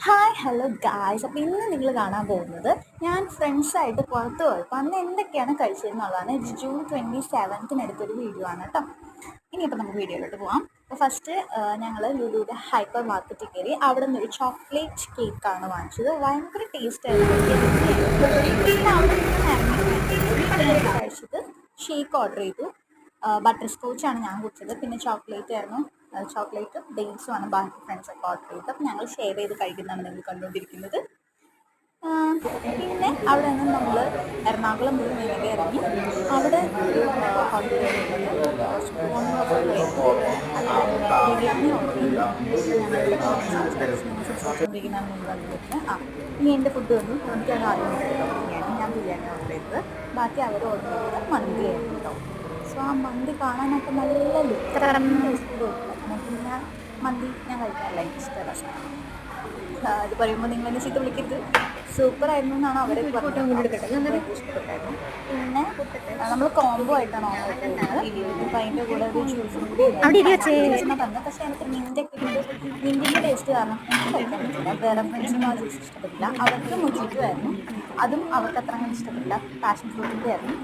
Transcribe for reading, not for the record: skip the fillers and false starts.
Hi hello guys. അപ്പോൾ ഇന്ന് നിങ്ങൾ കാണാൻ പോകുന്നത് ഞാൻ ഫ്രണ്ട്സായിട്ട് പുറത്ത് പോയപ്പോൾ അന്ന് എന്തൊക്കെയാണ് കഴിച്ചതെന്നുള്ളതാണ്. ഇത് ജൂൺ 27 എടുത്തൊരു വീഡിയോ ആണ് കേട്ടോ. ഇനിയിപ്പോൾ നമുക്ക് വീഡിയോയിലോട്ട് പോകാം. അപ്പോൾ ഫസ്റ്റ് ഞങ്ങൾ ലുലുവിൻ്റെ ഹൈപ്പർ മാർക്കറ്റിൽ കയറി. അവിടെ നിന്ന് ഒരു ചോക്ലേറ്റ് കേക്കാണ് വാങ്ങിച്ചത്. ഭയങ്കര ടേസ്റ്റ് ആയിരുന്നു. പിന്നെ അവിടെ നിന്ന് കഴിച്ചത് ഷേക്ക് ഓർഡർ ചെയ്തു. ബട്ടർ സ്കോച്ചാണ് ഞാൻ കുടിച്ചത്. പിന്നെ ചോക്ലേറ്റ് ആയിരുന്നു. ചോക്ലേറ്റും ഡേറ്റ്സും ആണ് ബാക്കി ഫ്രണ്ട്സൊക്കെ ഓർഡർ ചെയ്തത്. അപ്പം ഞങ്ങൾ ഷെയർ ചെയ്ത് കഴിക്കുന്നതാണ് നിങ്ങൾ കണ്ടുകൊണ്ടിരിക്കുന്നത്. പിന്നെ അവിടെ നിന്ന് നമ്മൾ എറണാകുളം മുതൽ നേരെ ഇറങ്ങി. അവിടെ ഒരു ഹോട്ടലിൽ ബിരിയാണി ഓർഡർ ചെയ്തു. സംസാരിച്ചുകൊണ്ടിരിക്കുന്നതാണ് നിങ്ങൾ കണ്ടുകൊണ്ടിരിക്കുന്നത്. ഇനി എൻ്റെ ഫുഡ് വന്നു. എനിക്കാണ് ആദ്യം ബിരിയാണി. ഞാൻ ബിരിയാണി ഓർഡർ ചെയ്തത്. ബാക്കി അവർ ഓർഡർ ചെയ്തത് മന്തിയായിരുന്നു കേട്ടോ. സോ ആ മന്തി കാണാനൊക്കെ നല്ല ലുക്ക്. പിന്നെ മന്തി ഞാൻ കഴിക്കാറില്ല, എനിക്ക് ഇഷ്ടമുള്ള സാധനം. ഇത് പറയുമ്പോൾ നിങ്ങൾ എന്നെ ചീത്ത വിളിക്കരുത്. സൂപ്പറായിരുന്നു എന്നാണ് അവരെ ഇഷ്ടപ്പെട്ടായിരുന്നു. പിന്നെ നമ്മൾ കോംബോ ആയിട്ടാണ് ഓർഡർ ചെയ്തത്. അപ്പം അതിൻ്റെ കൂടെ ഒരു ജ്യൂസും കൂടി തന്നെ. പക്ഷേ എനിക്ക് മിൻറ്റിൻ്റെ ടേസ്റ്റ് കാരണം എനിക്ക് കഴിക്കാൻ പറ്റില്ല. വേറെ ഫ്രണ്ട്സിനും ആ ജ്യൂസ് ഇഷ്ടപ്പെട്ടില്ല. അവർക്ക് മുജിറ്റോ ആയിരുന്നു. അതും അവർക്ക് അത്ര അങ്ങനെ ഇഷ്ടപ്പെട്ടില്ല. പാഷൻ ഫ്രൂട്ടിൻ്റെ ആയിരുന്നു.